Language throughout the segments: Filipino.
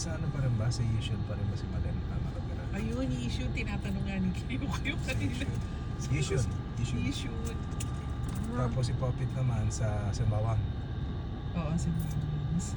Sa ano pa rin ba? Sa usual pa rin ba si Madam nakatira? Ayun, issue. Tinatanong nga ni kayo kanina. Usual. Issue. Tapos si Popit naman sa Sembawang. Oo, sa Mars.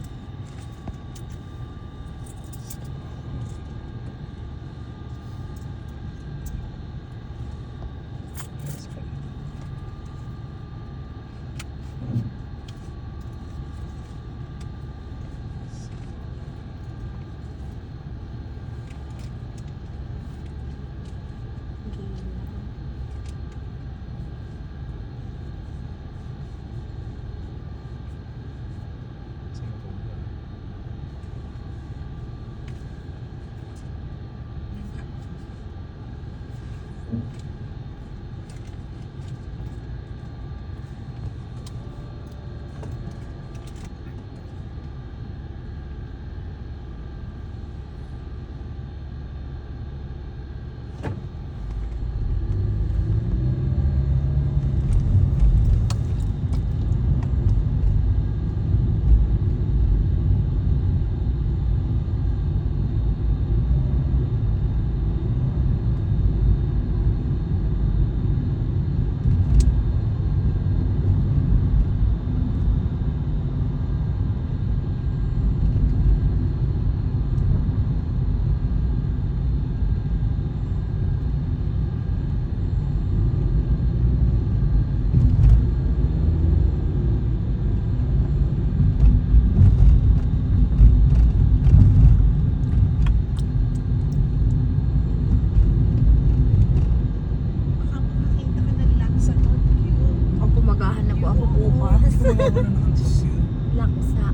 Baka makakita ka ng laksa doon. Yun. Opo, maghahanap po ako bukas. Wala ko na nakapost yun. Laksa.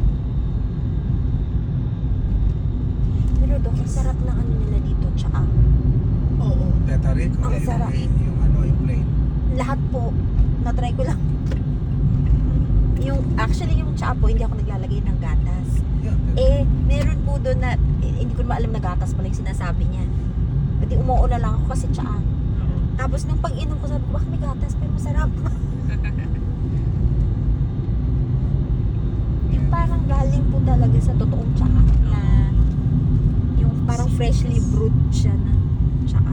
Pero Dok, ang sarap ng ano nila dito, tsaka Oo. Tetarik o Ang sarap. yung ano, yung plain. lahat po, na-try ko lang. Actually yung tsaka po, hindi ako naglalagay ng gatas. Yeah, Meron po doon na, hindi ko naman alam na gatas pala yung sinasabi niya. Pati umuo na lang ako kasi tsaka. Tapos nung pag-inom ko, sabi ko, bakit may gatas? Pero masarap. Yung parang galing po talaga sa totoong tsaka na yung parang freshly brewed siya na tsaka.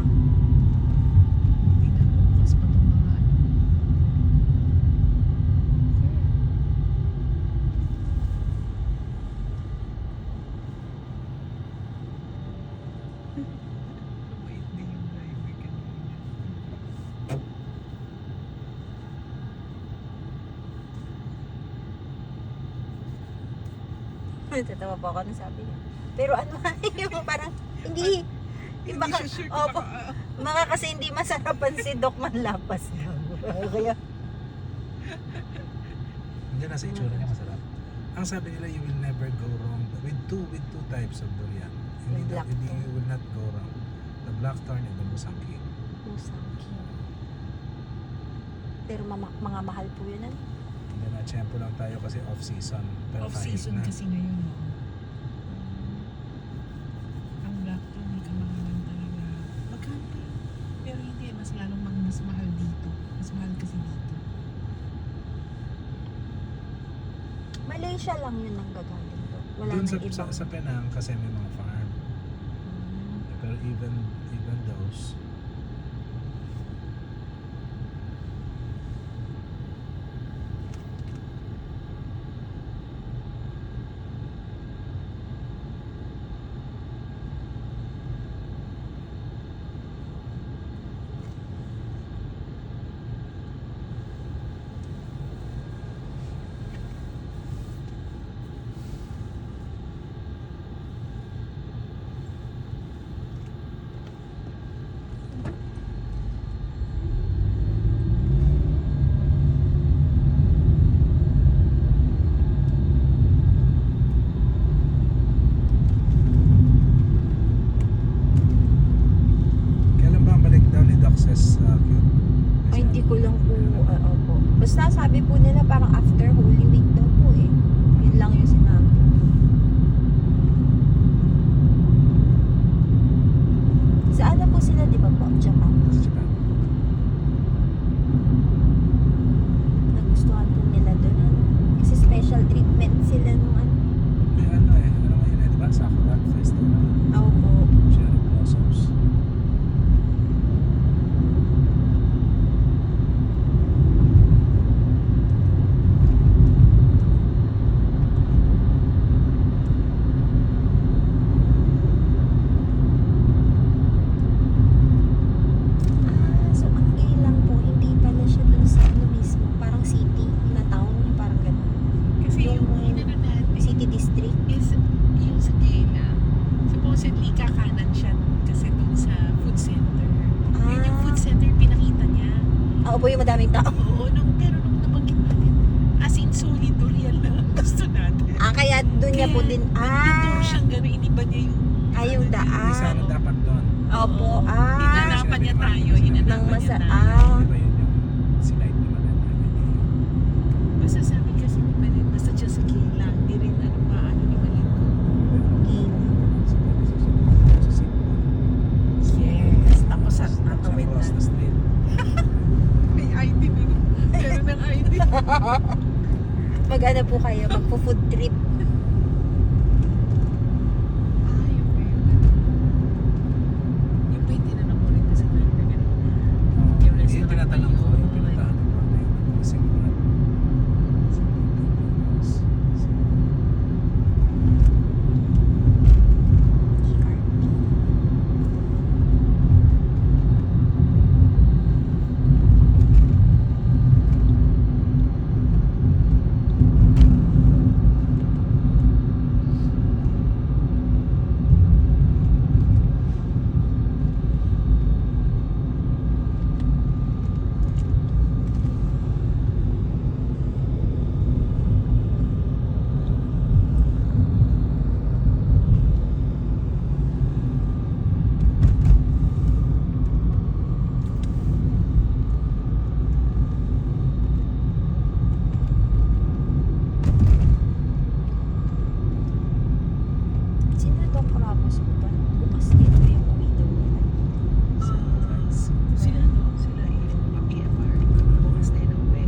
Tingnan mo, bukas pa itong mga ano. Mabait din yung driver kanina. Tatawa po ako nung sabi niya. Pero ano, yung parang, hindi, yung baka, siya sure opo, kung mga kasi hindi masarapan si Doc Manlapas daw. Kaya, Hindi na sa itsura niya masarap. Ang sabi nila, you will never go wrong with two types of durian. Yung black Hindi thorn. you will not go wrong. The blackthorn and the musangking. musangki. Pero mga mahal po yun, ano? Hindi na, tiyempo lang tayo kasi off-season. Pero off-season kahit na, kasi ngayon, no? Ang black to, may kamahalan talaga. Magkano pa yun? Pero hindi, mas lalong mas mahal dito. Mas mahal kasi dito. Malaysia lang yun ang gagaling doon. Wala Doon nang ibang. sa Penang kasi may mga farm. Mm. Pero even those, kailan ba ang balik daw ni Doxes Cube? Ay, hindi ko lang po, opo. Basta sabi po nila parang after Holy Week daw po eh. Yun lang yung sinabi. Saan na po sila, di ba po? Japan. Sa Japan. Nagustuhan po nila doon. Kasi special treatment sila nung ano. May ano ngayon, di ba? Sakura Festival. Ako po yung madaming tao. Oo, pero nung nabanggit natin, as in solid durian lang ang gusto natin. Kaya doon niya po din. Nag-tour siyang gano'n, iniba niya yung... Yung Hindi daan. sana dapat doon. Opo, Hinanapan niya tayo, Nang hinanapan niya tayo. Di ba yun yung slight naman na Basta sabi kasi ni Malin, basta just sa lang, di rin maano ni Malin ko. Yes, tapos at natawid na. Across the street. May ID din. Meron ng ID. Mag-ano po kayo, magpo-food trip. Yung ba yung tinanong mo rin kasi na ganun? Yung Yung restaurant tinatanong ko, na yung pinatahan ko na yung kasi Sino Doc Ramos po ba? Bukas dito yung umidaw nila. Sila no? Sila yung PFR. Bukas tayo ng uwi.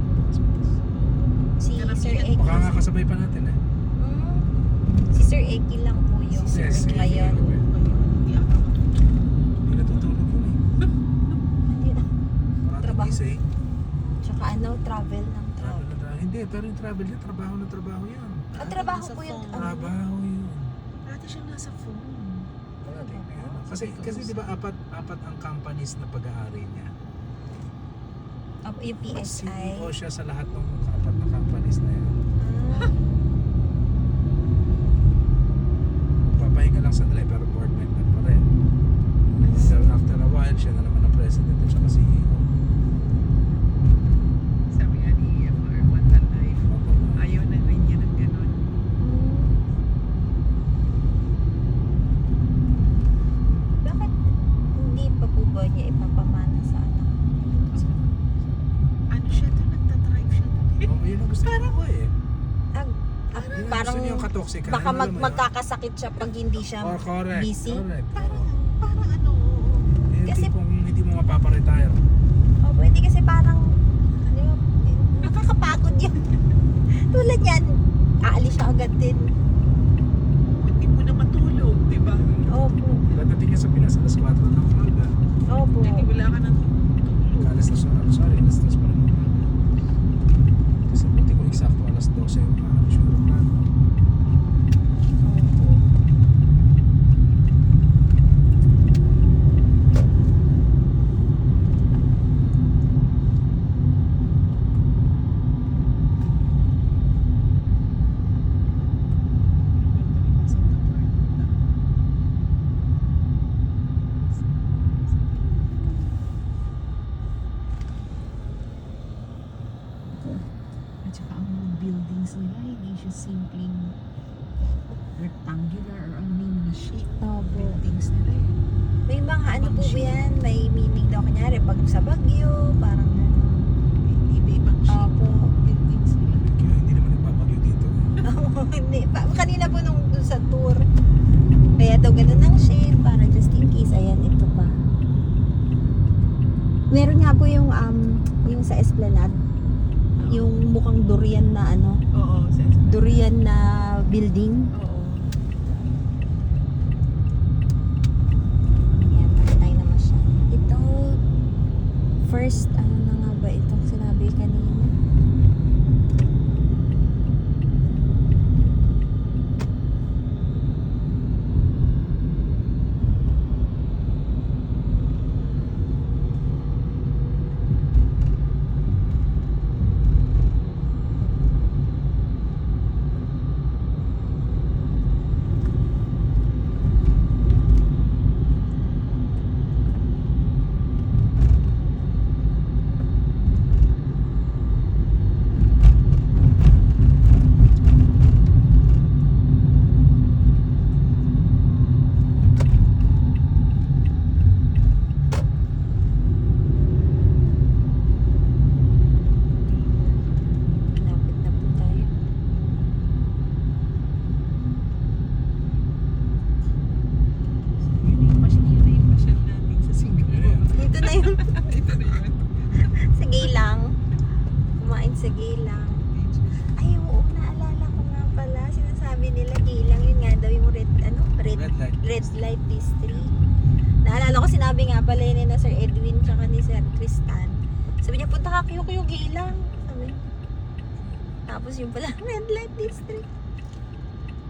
Si Sir Eki. baka nga kasabay pa natin eh. Si Sir Eki lang po yung Yes, ngayon. Hindi ako. Hindi natutulog yun eh. Parang Trabaho. gising. Tsaka travel ng Travel travel. na travel. Hindi, pero yung travel niya, trabaho na trabaho yan. Trabaho po yun. Trabaho yun. Dati siyang nasa phone. Kasi di ba apat ang companies na pag-aari niya. Yung PSI. CEO siya sa lahat ng apat na companies na yan. Papahinga lang sa nila pero board member pa rin. So after a while, siya na naman ang president at saka CEO. Sabi nga ni EFR, One Man Life. Ayaw na rin niya ng ganun. Bakit hindi pa po ba niya ipapamana sa anak? Ano siya doon? Nagtatrive siya doon. Oh, yun ang gusto ko eh. Parang Yun ang gusto niya yung katoxic. baka magkakasakit siya pag hindi siya Or correct. busy. Correct. Parang ano, Yung Kasi- tipong hindi mo mapaparetire. O pwede kasi parang nakakapagod yun. Tulad yan, aalis siya agad din. hindi mo na matulog, di ba? Opo. Dadating ka sa Pinas, alas 4 ng umaga. Opo. Hindi wala ka nang tulog. Alas na alas 3 pa rin ng umaga. Kasi buti ko eksakto alas 12 yung sure na. At saka ang mga buildings nila, hindi siya simpleng rectangular or ano yung mga shape. Opo. Buildings nila eh. May mga ano po ba yan? May meaning daw kanyari pag sa Baguio, parang gano'n. Iba-ibang shape. Opo. Buildings nila. Kaya hindi naman nagbabagyo dito. Hindi. Kanina po nung dun sa tour. Kaya daw ganun ang shape para just in case. Ayan, ito pa. Meron nga po yung sa Esplanade. Yung mukhang durian na Oo, durian na building. Oo. Ayan, patay naman siya. Ito, first, ano na nga ba itong sinabi kanina? sa Gilang. Ay, oo, naalala ko nga pala. Sinasabi nila Gilang, yun nga daw yung red light district. Naalala ko, sinabi nga pala yun na Sir Edwin tsaka ni Sir Tristan. Sabi niya, punta ka kayo Gilang. Sabi niya. Tapos yung pala, red light district.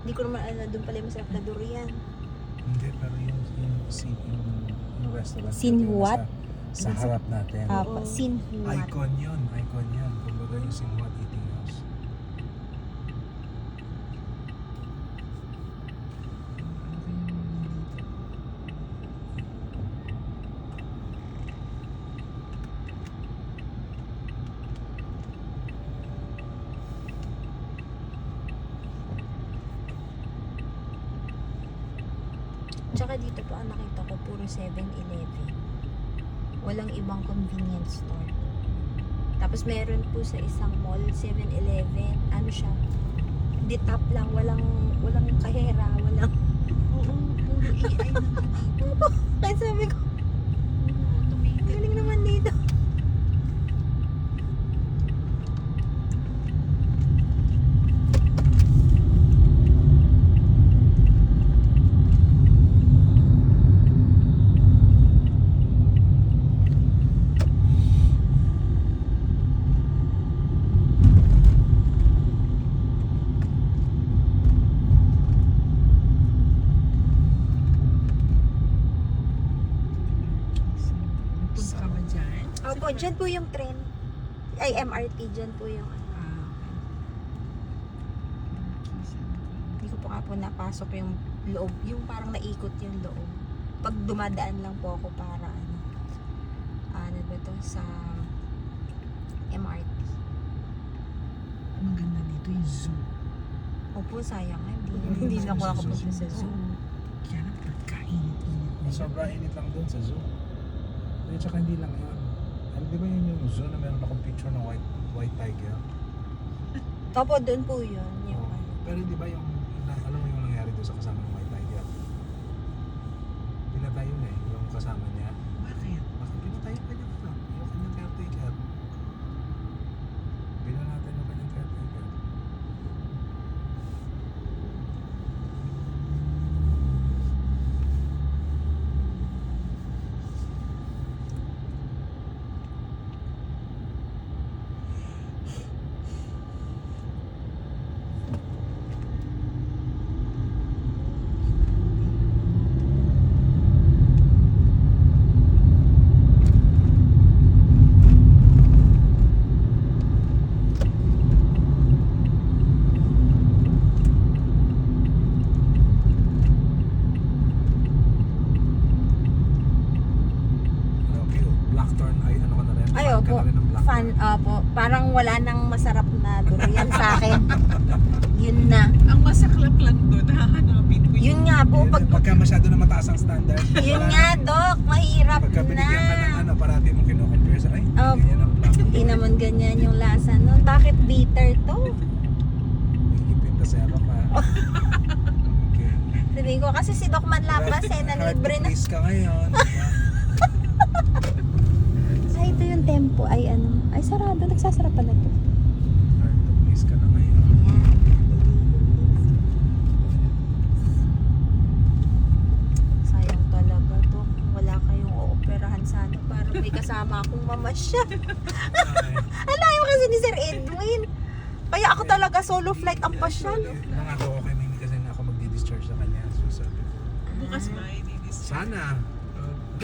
Hindi ko naman alam, doon pala yung masarap na durian. Hindi, pero yung restaurant. Sinhuat? Sa harap natin. Apa, Sinhuat. Icon yun. Kumbaga yung Sinhuat Eating House. Tsaka dito po ang nakita ko puro 7-Eleven. Walang ibang convenience store. Tapos meron po sa isang mall, 7-Eleven. Ano siya? Di-top lang, walang kahera, walang... Oo, puro AI na nga dito. Kaya sabi ko, Automated. galing naman dito. Punta ka ba dyan? Opo, dyan po yung train. Ay, MRT, dyan po yung ano. Ah, Hindi ko po nga po napasok yung loob. Yung parang naikot yung loob. Pag dumadaan lang po ako para ano ba to, sa MRT. ang ganda dito yung zoo. Opo, sayang nga. Hindi na ako nakapunta sa zoo. Oo. Kaya lang pagkainit-init. Sobrang init lang doon sa zoo. At saka hindi lang yun. Alam, di ba yun yung zoo na meron akong picture ng white tiger? Opo, doon po yun. Yung Oo. ano. Pero di ba yung, alam mo yung nangyari doon sa kasama ng white tiger? Pinatay yun eh, yung kasama niya. Bakit? Baka pinatay pa niya ano, yung kanyang caretaker. Bilang natin yung kanyang caretaker. Ano, view? Blackthorn ay ano ka na rin? Ay, Fan ka opo. na rin ng Blackthorn. Fan, opo. Parang wala nang masarap na durian sa akin. Yun na. Ang masaklap lang doon, hahanapin ko Yun nga po. Pagka masyado na mataas ang standard. Yun nga, Dok. Mahirap Pagka na. binigyan ka ng ano, parati mong kino-compare sa, ay, Oh, ganyan ang black. Hindi naman ganyan yung lasa nun. Bakit bitter to? Higipin ka zero pa. Okay. Sabi ko, kasi si Doc Manlapas eh, na Hard libre to na. please ka ngayon. Ay, ito yung tempo. Ay, ano. Ay, sarado. Nagsasara pala to. Hard to please ka na ngayon. Sayang talaga to. Wala kayong ooperahan sana para may kasama akong mamasya. Ay, Alayo kasi ni Sir Edwin. Kaya ako talaga solo flight ang pasyal. nangako ko kay Mimi kasi na ako magdi-discharge sa kanya. So sabi ko, bukas ba, i-discharge. sana.